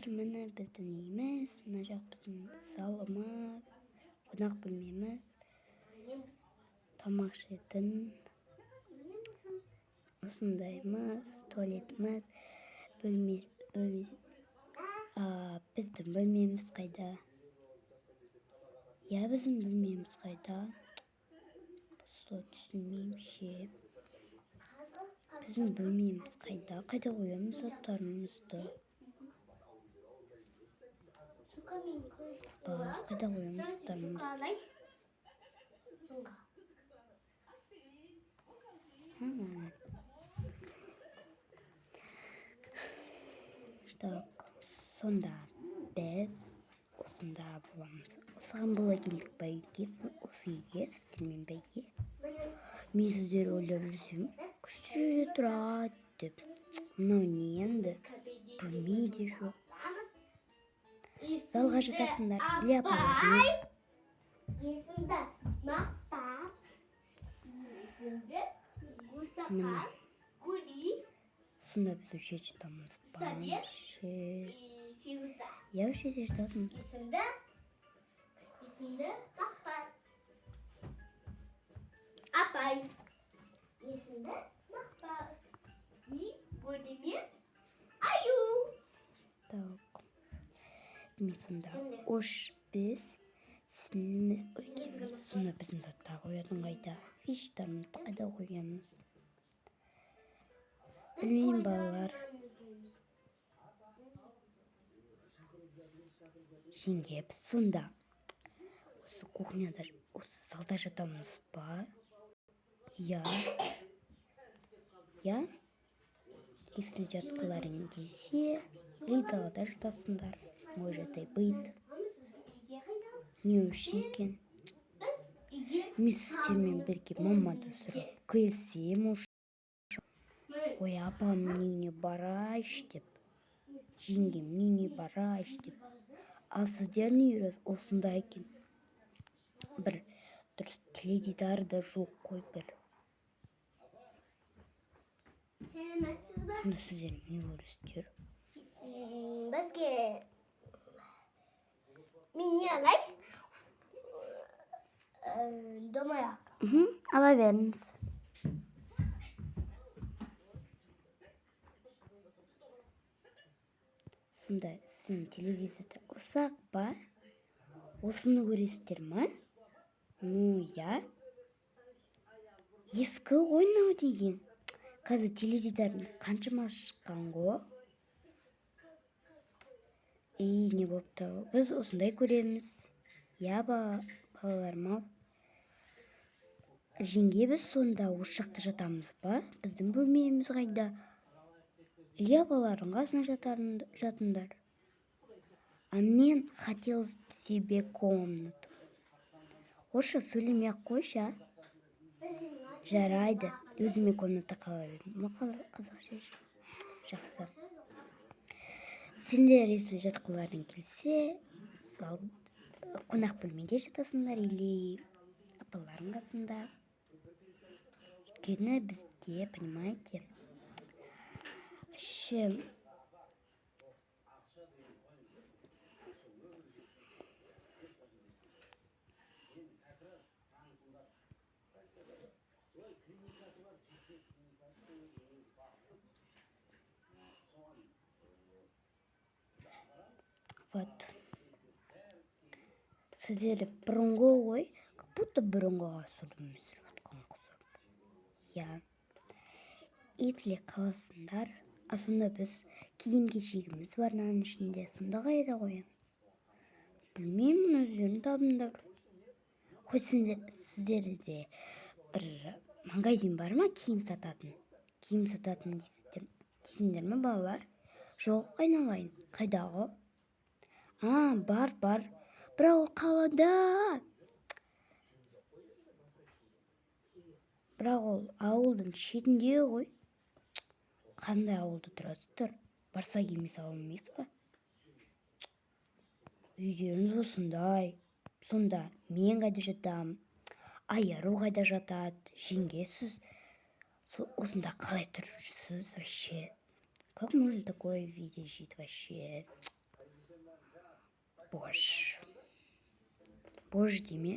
достар, міне біздің үйіміз, мына жақ біздің залымыз, қонақ бөлмеміз, тамақ ішетін осындаймыз, туалетіміз, біздің бөлмеміз қайда? Я біздің бөлмеміз қайда? Сол түсінмеймін ше. Bizim bölmemiz қайда қоямыз заттарымызды? Біз қайда қоямыз заттарымызды? Так, сонда біз осында боламыз. Осыған бола келдік па үйге, осы үйге, сіздермен бірге. Мен сіздер ойлап жүрсем, күшті жүре тұрады деп. Мынау не енді? Білмейді жоқ. Залға жатасыңдар. Іле апалар. Есімді мақтап, есімді гусақай, гүли. Сонда біз өше жатамыз. Я өше жатасың. Есімді мақтап. Апай. Есімді мақтап. И бөліме аю. Так. Мен сонда ош біз сініміз өйткеніміз. Сонда біздің заттар қоятын қайда? Фиштарымызды қайда қоямыз? Білмеймін балалар. Жеңге біз сонда осы кухняда, осы залда жатамыз ба? Я. Если жатқыларың келсе, далада жатасыңдар. Может и быть. Не үшін екен? Мен сіздермен бірге мамадан сұрап келсем уж. Ой, апамның үйіне барайыншы деп. Жеңгемнің үйіне барайыншы деп. Ал сіздердің үйіңіз осында екен. Бір дұрыс теледидар да жоқ қой бір. Сонда сіздер не көресіздер? Бізге мен не алайсыз? Домаяқ. Ала беріңіз. Сонда сіздің телевизорда ұсақ па? Осыны көресіздер ма? Ну, я. Ескі ойнау деген. Қазір теледидардың қаншама шыққан ғой. Не бопты? Біз осындай көреміз. Я балаларым-ау. Жеңге біз сонда осы жақта жатамыз ба? Біздің бөлмеміз қайда? Іле апалардың қасына жатыңдар. А мен хотел себе комнату. Оша сөйлемей-ақ қойшы. Жарайды. Өзіме комната қала бердім. Қазақша жақсы. Сендер если жатқыларың келсе, қонақ бөлмеде жатасыңдар или апаларың қасында. Өйткені бізде, понимаете, вот. Сіздер бұрынғы ғой, как будто бұрынғыға сөйлемей жатқан қызыр. Я. Если қаласыңдар, сонда біз киім-кешегіміз бар наның ішінде, сонда қайда қоямыз? Білмеймін, өздерің табыңдар. Қой сіздерде бір магазин бар ма, киім сататын? Киім сататын дейсіңдер ме балалар? Жоқ, айналайын. Қайдағы? Бар. Бірақ ол қалада. Бірақ ол ауылдың шетінде ғой. Қандай ауылда тұрасыздар? Барсақ емес ауыл емес па? Үйдеріңіз осындай. Сонда мен қайда жатам? Айару қайда жатады? Жеңге сіз осында қалай тұрып жүрсіз вообще? Как можно такое видеть вообще? Бош. Бош деме.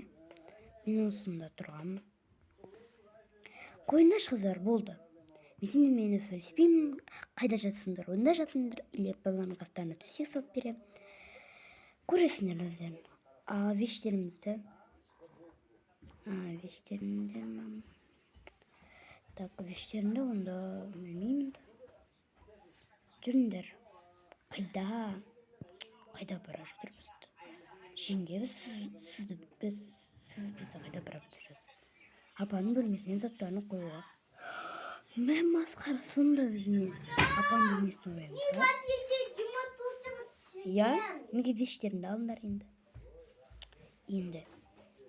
Мен осында тұрғанмын. Қойындаш қыздар болды. Мен сендермен сөйлеспеймін. Қайда жатсыңдар? Онда жатыңдар. Или баланың қастарына төсек салып беремін. Көресіңдер өздерің. Вештерімді. Так, вештерімді онда білмеймін. Жүріңдер. Қайда бара жатырмыз? Жеңге, сіз бізді қайда барып жүрсіз? Апаның бөлмесіне заттарын қоюға. Мен масқара, сонда біздің апаның бөлмесіне қоямыз. Я, неге вештерімді алыңдар енді? Енді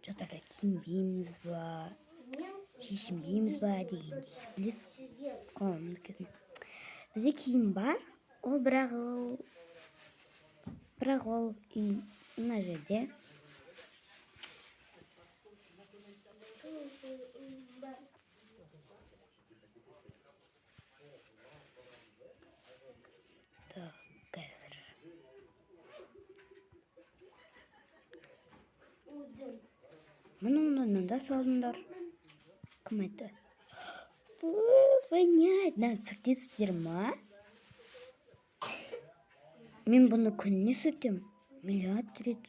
жатарда киінбейміз ба, шешінбейміз ба дегендей. Білесіз? Бізде киім бар, ол бірақ ол мына жерде. Так, қазір. Мұнда салдыңдар. Кім айтты? Понятно, сүртесіздер ма? Мен бұны күніне сүртем. Миллиард рет